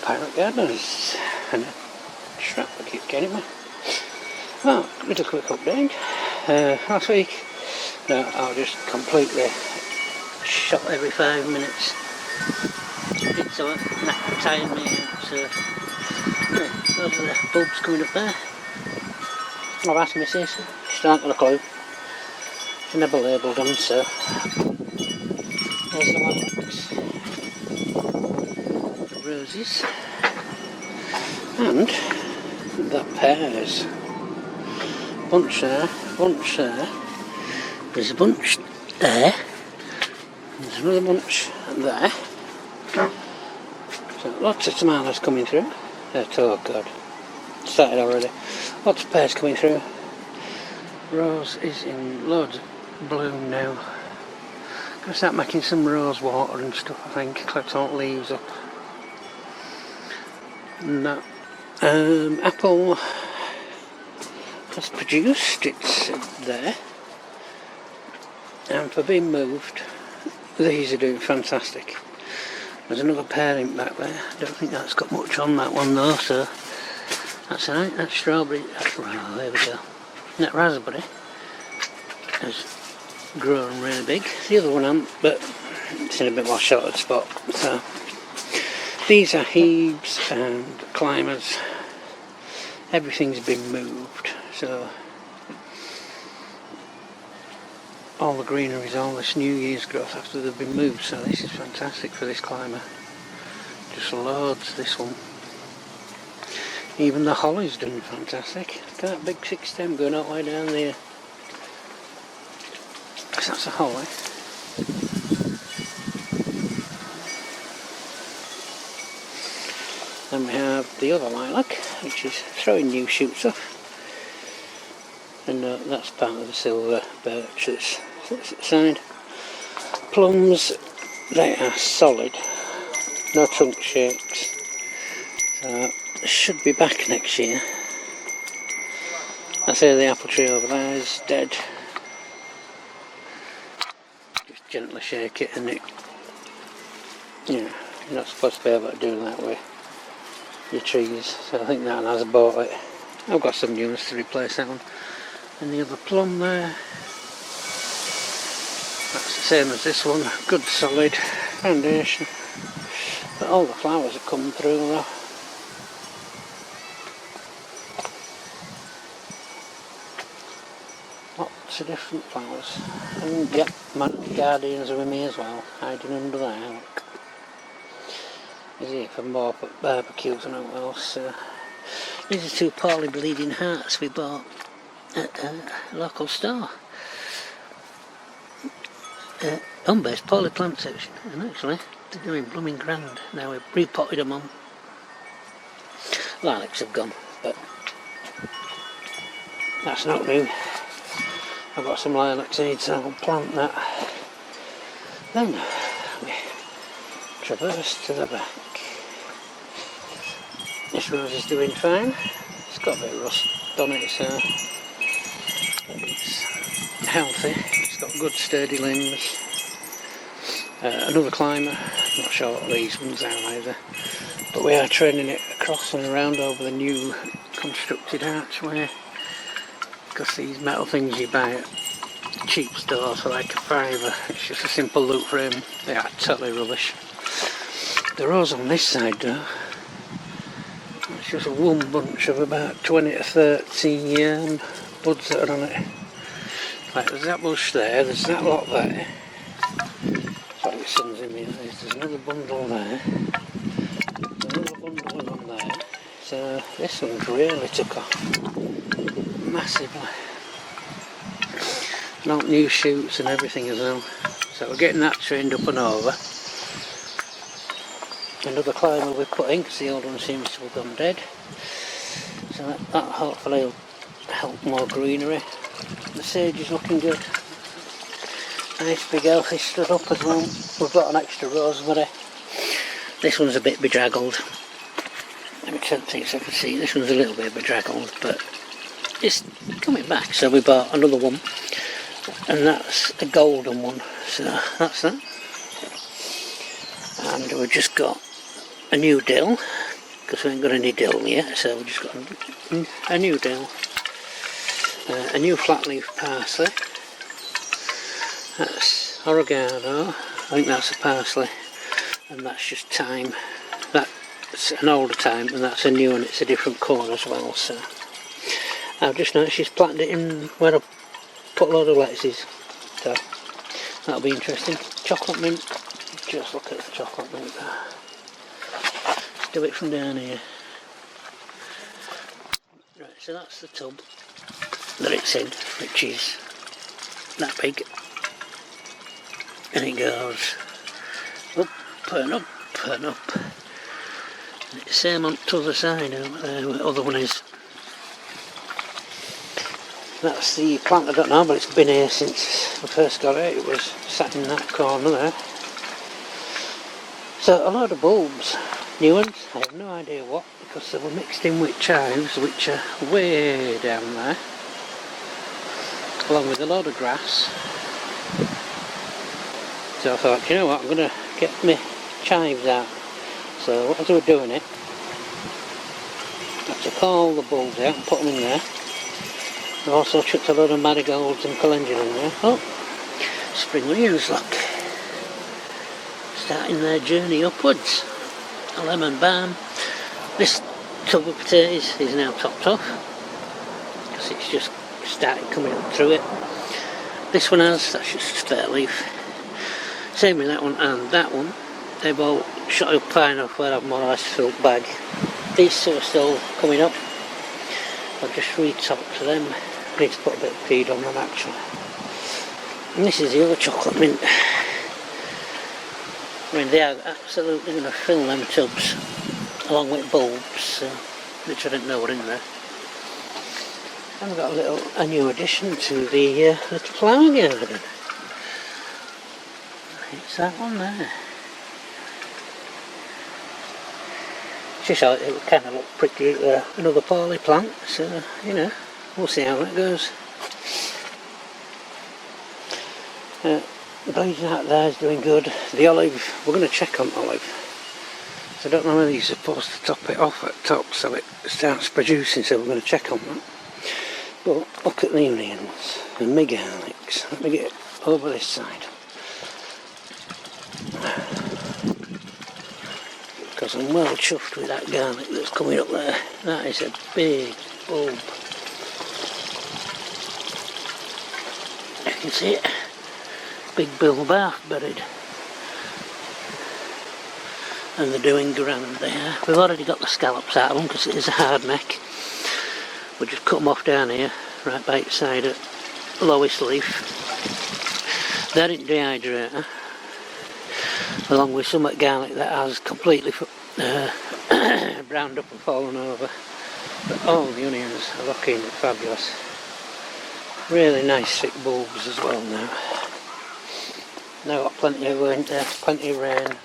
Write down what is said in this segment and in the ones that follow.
Pirate Gardeners and a trap that keeps getting me. Well, little quick update. Last week I was just completely shot every 5 minutes. Did something, tired me out, so yeah, those are the bulbs coming up there. I've asked Mrs. She's not got a clue. She never labelled them, so there's the lilacs, the roses, and the pears. Bunch there, bunch there. There's a bunch there. There's another bunch there. So lots of tomatoes coming through. Oh god, started already. Lots of pears coming through. Rose is in loads of bloom now. Gonna start making some rose water and stuff, I think. Collect all the leaves up. And that apple has produced, it's there. And for being moved, these are doing fantastic. There's another pairing back there. I don't think that's got much on that one though, so that's alright. That's strawberry. That's right. There we go. That raspberry has grown really big. The other one hasn't, but it's in a bit more sheltered spot. So these are heaves and climbers. Everything's been moved. So all the greenery's all this New Year's growth after they've been moved, so this is fantastic for this climber. Just loads, this one. Even the holly's doing fantastic. Look at that big 6 stem going all the way down there. Because that's a holly. Then we have the other lilac, which is throwing new shoots off. And that's part of the silver birch that's at the side. Plums, they are solid, no trunk shakes, so they should be back next year. I say the apple tree over there is dead. Just gently shake it and it, you're not supposed to be able to do that with your trees, so I think that one has bought it. I've got some new ones to replace that one. And the other plum there, that's the same as this one, good solid foundation, but all the flowers have come through though. Lots of different flowers, and yep, my guardians are with me as well, hiding under there, look. He's here for more barbecues and all else. These are 2 poorly bleeding hearts we bought at a local store. Home-based poorly plant section, and actually they're doing blooming grand. Now we've repotted them on. Lilacs have gone, but that's not new. I've got some lilac seeds, so I'll plant that. Then we traverse to the back. This rose is doing fine. It's got a bit of rust on it, so it's healthy. It's got good sturdy limbs. Another climber, not sure what these ones are either, but we are training it across and around over the new constructed archway, because these metal things you buy at cheap stores for like £5, it's just a simple loop frame, they are totally rubbish. The rose on this side though, it's just one bunch of about 20 to 30 buds that are on it. Like there's that bush there, there's that lot there. Sorry, the sun's in me. There's another bundle there. Another bundle on there. So this one's really took off massively. And all new shoots and everything as well. So we're getting that trained up and over. Another climber we put in because the old one seems to have gone dead. So that hopefully will help more greenery. The sage is looking good. Nice big healthy stood up as well. We've got an extra rosemary. This one's a bit bedraggled. Let me turn things so I can see. This one's a little bit bedraggled, but it's coming back. So we bought another one, and that's a golden one. So that's that. And we've just got a new dill because we ain't got any dill yet, so we've just got a new dill. A new flat leaf parsley. That's oregano, I think that's a parsley, and that's just thyme. That's an older thyme, and that's a new one, it's a different colour as well. So I've just noticed she's planted it in where I put a load of lettuces, so that'll be interesting. Chocolate mint, just look at the chocolate mint there. Do it from down here. Right, so that's the tub that it's in, which is that big, and it goes up and up and up, and it's the same on the other side over there where the other one is. That's the plant, I don't know, but it's been here since I first got it. It was sat in that corner there. So a lot of bulbs, new ones, I have no idea what, because they were mixed in with chives, which are way down there, along with a load of grass. So I thought, you know what, I'm going to get my chives out. So as we were doing it, I took all the bulbs out and put them in there. I also chucked a load of marigolds and calendula in there. Oh, spring onions, look, starting their journey upwards. A lemon balm. This tub of potatoes is now topped off, because it's just started coming up through it. This one has, that's just spare leaf. Same with that one and that one. They've all shot up fine enough where I've more or less filled bag. These two are still coming up. I'll just re-top to them. I need to put a bit of feed on them actually. And this is the other chocolate mint. I mean, they are absolutely going to fill them tubs along with bulbs, which I didn't know were in there. And we've got a new addition to the little flower garden. It's that one there. Just thought it would kind of look pretty, another poly plant, so you know, we'll see how that goes. The blazing out there is doing good. The olive, we're going to check on olive. So I don't know whether you're supposed to top it off at top so it starts producing, so we're going to check on that. But look at the onions and my garlics. Let me get over this side. Because I'm well chuffed with that garlic that's coming up there. That is a big bulb. You can see it. Big bulb half buried. And they're doing grand there. We've already got the scallops out of them because it is a hard neck. We'll just cut them off down here, right by its side at lowest leaf. They're in dehydrator, along with some garlic that has completely browned up and fallen over. But all the onions are looking fabulous. Really nice thick bulbs as well now. Now got plenty of winter, plenty of rain.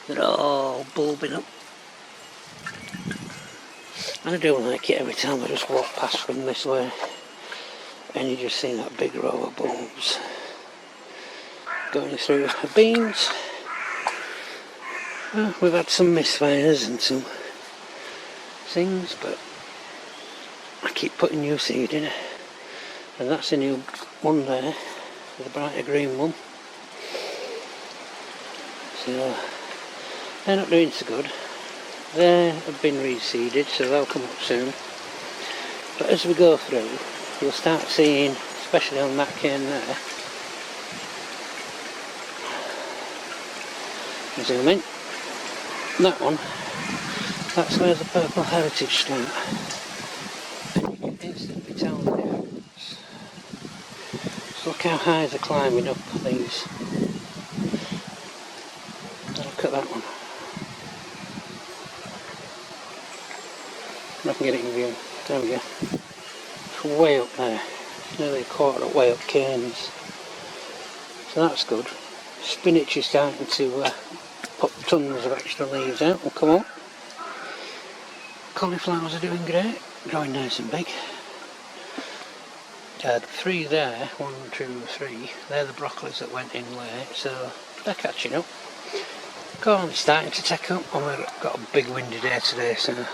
They're all bulbing up. And I do like it every time I just walk past from this way. And you just see that big row of bulbs going through the beans. Well, we've had some misfires and some things, but I keep putting new seed in it. And that's a new one there, the brighter green one. So they're not doing so good. They have been reseeded, so they'll come up soon. But as we go through, you'll start seeing, especially on that cane there, zoom in, that one, that's where the purple heritage start. And you can instantly tell the difference. So look how high they're climbing up these. Look at that one. I can get it in view. There we go. It's way up there. It's nearly a quarter way up canes. So that's good. Spinach is starting to put tons of extra leaves out and come up. Cauliflowers are doing great, growing nice and big. Had 3 there, 1, 2, 3. They're the broccolis that went in late, so they're catching up. Corn's starting to take up. I've got a big windy day today, so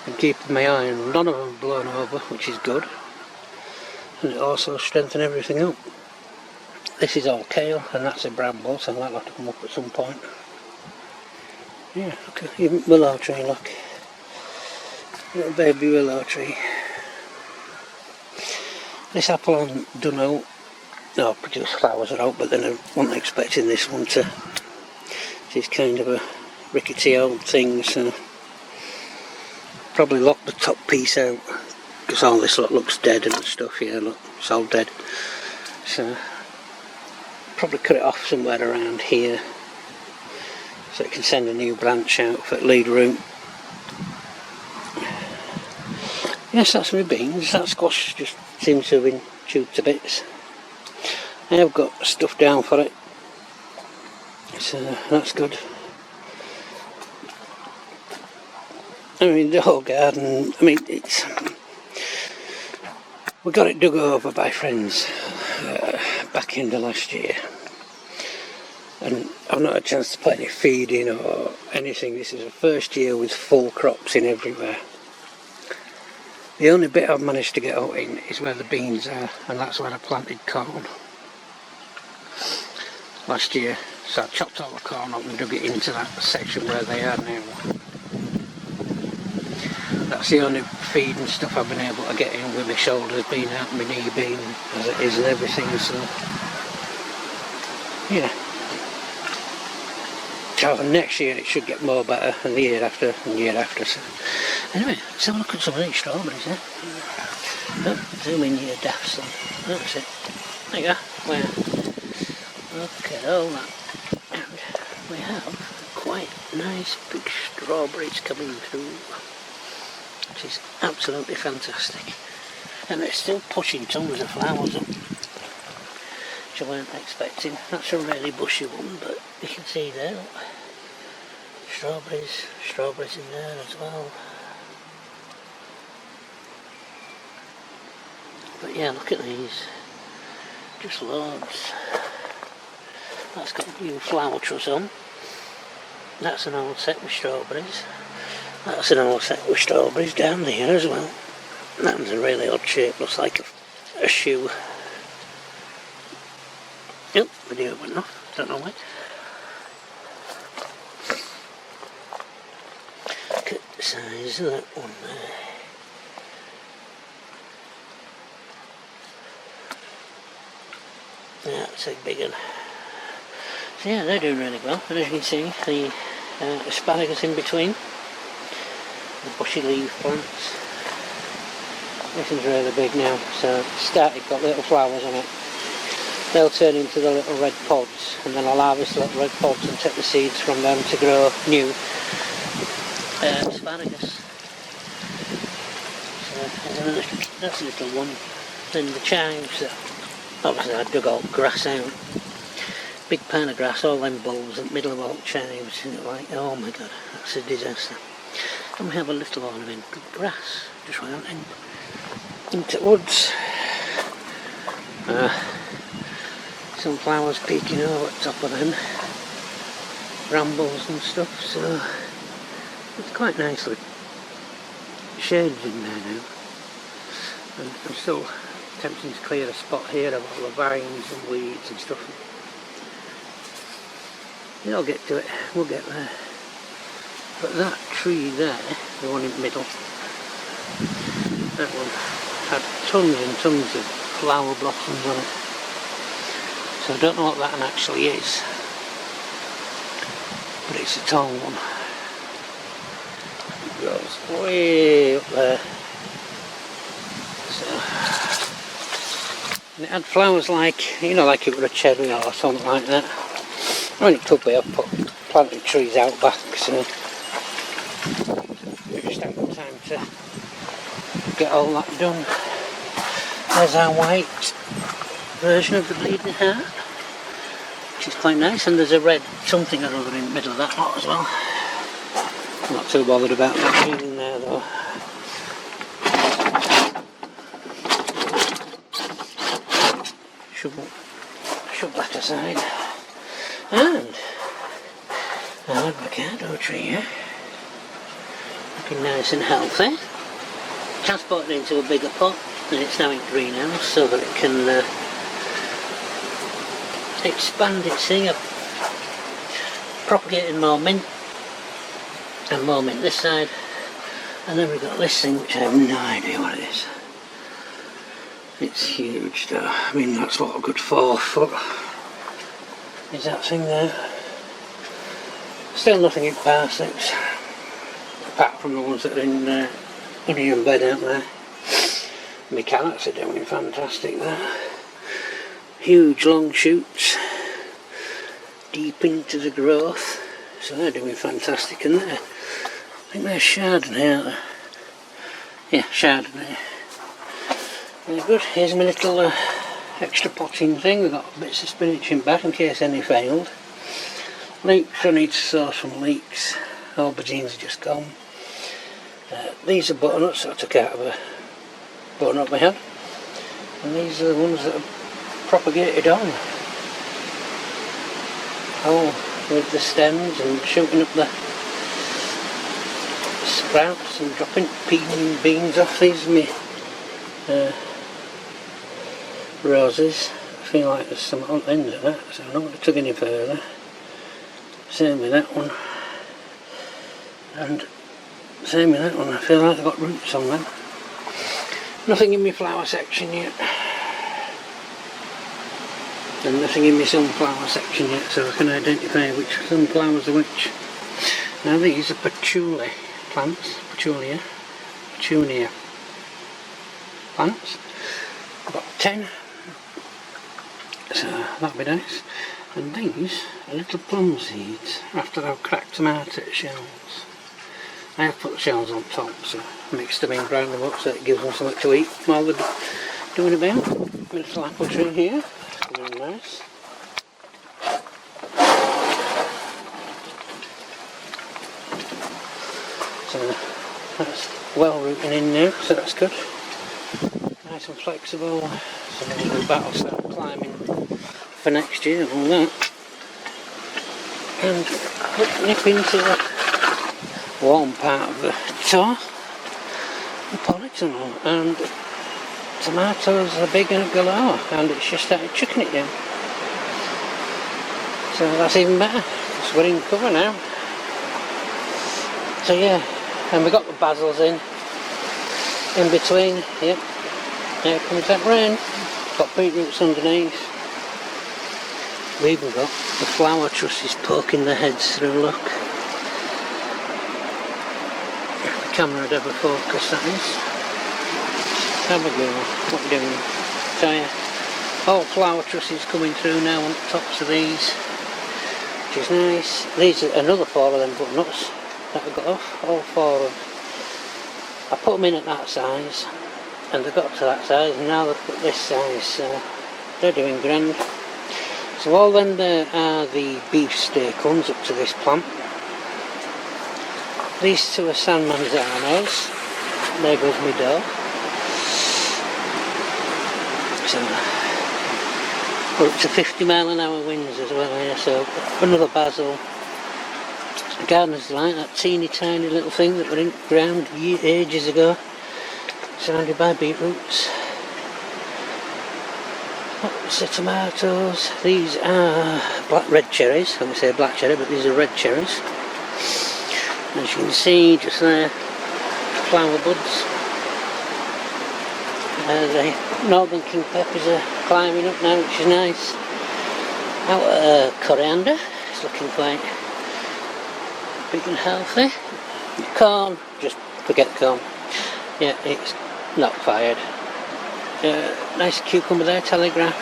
I'm keeping my eye on. None of them blown over, which is good. And it also strengthens everything up. This is all kale, and that's a bramble, so that'll have to come up at some point. Yeah, look at your willow tree, look. Little baby willow tree. This apple hasn't done out. No, produced flowers are out, but then I wasn't expecting this one to. It's kind of a rickety old thing, so probably lock the top piece out because all this looks dead and stuff. Yeah, look, it's all dead. So probably cut it off somewhere around here so it can send a new branch out for lead root. Yes, that's my beans. That squash just seems to have been chewed to bits. I have got stuff down for it, so that's good. I mean, the whole garden, I mean, we got it dug over by friends back in the last year, and I've not had a chance to put any feed in or anything. This is the first year with full crops in everywhere. The only bit I've managed to get out in is where the beans are, and that's where I planted corn last year. So I chopped all the corn up and dug it into that section where they are now. That's the only feed and stuff I've been able to get in with my shoulders being out, my knee being as it is and everything, so yeah. So next year it should get more better, and the year after, and the year after. So anyway, let's have a look at some of these strawberries there. Oh, zoom in here, daft son. That's it. There you go. Wow. Look at all that. And we have quite nice big strawberries coming through, which is absolutely fantastic. And it's still pushing tons of flowers up, which I weren't expecting. That's a really bushy one, but you can see there, look. Strawberries in there as well. But yeah, look at these, just loads. That's got new flower truss on. That's an old set with strawberries. That's an old set with strawberries down there as well. That one's a really odd shape, looks like a shoe. Oh, video went off, don't know why. Look at the size of that one there. Yeah, that's a big one. So yeah, they're doing really well. And as you can see, the asparagus in between, the bushy leaf plants. This is really big now, so it's started, got little flowers on it. They'll turn into the little red pods, and then I'll harvest the little red pods and take the seeds from them to grow new asparagus. So that's a little one. Then the chives, obviously I dug all grass out. Big pile of grass, all them bulbs in the middle of all the chives, and like, oh my god, that's a disaster. And we have a little ornament of grass just round into the woods. Some flowers peeking over the top of them, brambles and stuff, so it's quite nicely shaded in there now. And I'm still attempting to clear a spot here of all the vines and weeds and stuff. Yeah, I'll get to it, we'll get there. But that tree there, the one in the middle, that one had tons and tons of flower blossoms on it. So I don't know what that one actually is, but it's a tall one. It goes way up there. So, and it had flowers like, you know, like it were a cherry or something like that. I mean, it could be, I've planted trees out back, so we just haven't got time to get all that done. There's our white version of the bleeding heart, which is quite nice, and there's a red something or other in the middle of that lot as well. I'm not too bothered about that being in there though. Shove that aside. And Our avocado tree here, looking nice and healthy. Transported into a bigger pot, and it's now in greenhouse so that it can expand its thing. I've propagated more mint and more mint this side, and then we've got this thing which I have no idea what it is. It's huge though. I mean, that's what a good 4 foot is, that thing there. Still nothing in parsnips, apart from the ones that are in onion bed out there. My carrots are doing fantastic there. Huge long shoots, deep into the growth, so they're doing fantastic. And there, I think they're Chardonnay, aren't they? Yeah, Chardonnay. Very good. Here's my little extra potting thing. We've got bits of spinach in back in case any failed. Leeks, I need to source some leeks. Aubergines are just gone. These are butternuts that I took out of a butternut we had. And these are the ones that are propagated on. Oh, with the stems and shooting up the sprouts and dropping beans off. These are my roses. I feel like there's some on the end of that, so I'm not going to tug any further. Same with that one. And same with that one. I feel like they've got roots on them. Nothing in my flower section yet. And nothing in my sunflower section yet, so I can identify which sunflowers are which. Now these are patchouli plants. Petunia plants. I've got 10. So that'll be nice. And these are little plum seeds after I've cracked them out at shells. I have put the shells on top, so I mixed them in, ground them up so it gives them something to eat while they're doing about. My little apple tree here, very nice. So that's well rooting in now, so that's good. Nice and flexible, so the battle start climbing for next year and all that. And nip into the warm part of the tour, the polytunnel, and tomatoes are big and galore, and it's just started chucking it down. So that's even better, because we're in cover now. So yeah, and we got the basils in between. Yep, here comes that rain. Got beetroots underneath. We even got the flower trusses poking their heads through, look. If the camera would ever focus, that is. Have a go, what we're doing. So yeah, all flower trusses coming through now on the tops of these, which is nice. These are another 4 of them butternuts that I got off, all 4 of them. I put them in at that size, and they got to that size, and now they've got this size, so they're doing grand. So all them there are the beefsteak ones up to this plant. These 2 are San Manzanos. There goes my dough. So we're up to 50-mile-an-hour winds as well here, so another basil. The gardener's delight, that teeny tiny little thing that were in ground ages ago, surrounded by beetroots. Lots of tomatoes. These are red cherries. I would say black cherry, but these are red cherries. As you can see, just there, flower buds. The northern king peppers are climbing up now, which is nice. Our coriander is looking quite big and healthy. Corn, just forget corn. Yeah, it's not fired. Nice cucumber there, telegraph.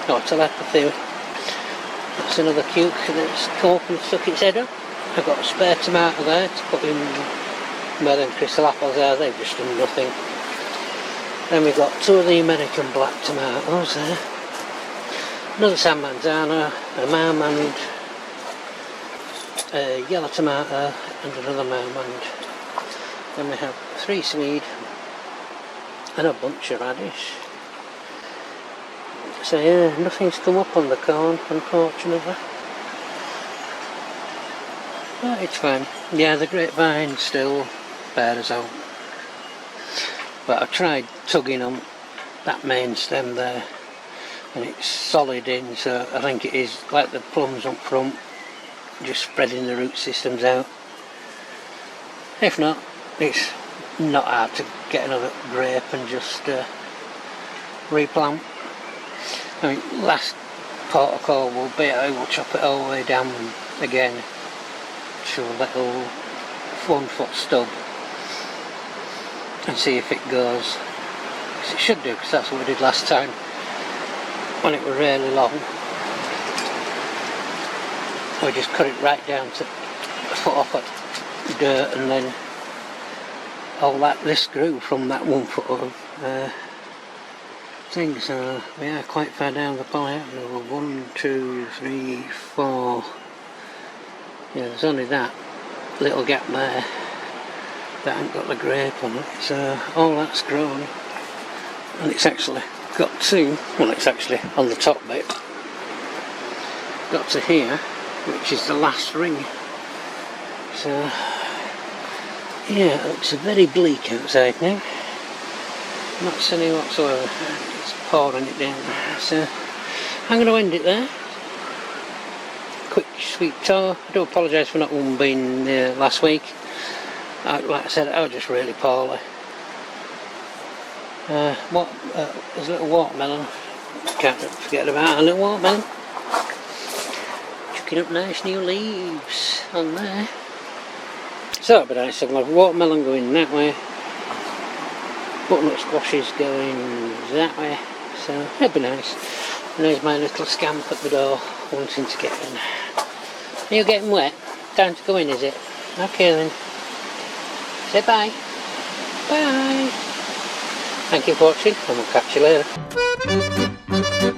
Oh, telepathy. That's another cuke that's come up and stuck its head up. I've got a spare tomato there to put in where them crystal apples are, they've just done nothing. Then we've got 2 of the American black tomatoes there. Another San Manzano, a marmande, a yellow tomato and another marmande. Then we have 3 swede and a bunch of radish. So yeah, nothing's come up on the corn, unfortunately. But it's fine. Yeah, the grapevine still bears out. But I've tried tugging on that main stem there, and it's solid in, so I think it is like the plums up front, just spreading the root systems out. If not, it's not hard to get another grape and just replant. I mean, last port of call will be I will chop it all the way down again to a little 1 foot stub and see if it goes. Because it should do, because that's what we did last time when it was really long. We just cut it right down to a foot off of dirt, and then all that, this grew from that 1 foot of thing. So we are quite far down the polyhedron. 1, 2, 3, 4. Yeah, there's only that little gap there that hasn't got the grape on it. So all that's grown, and it's actually got to, well, it's actually on the top bit, got to here, which is the last ring. So yeah, it looks very bleak outside now. Not sunny whatsoever. It's pouring it down. So I'm going to end it there. Quick sweet tour. I do apologise for not being there last week. Like I said, I was just really poorly. There's a little watermelon. Can't forget about a little watermelon. Chucking up nice new leaves on there. So that'd be nice. I've got watermelon going that way. Butternut squashes going that way. So that'd be nice. And there's my little scamp at the door wanting to get in. Are you getting wet? Time to go in, is it? Okay then. Say bye. Bye. Thank you for watching, and we'll catch you later.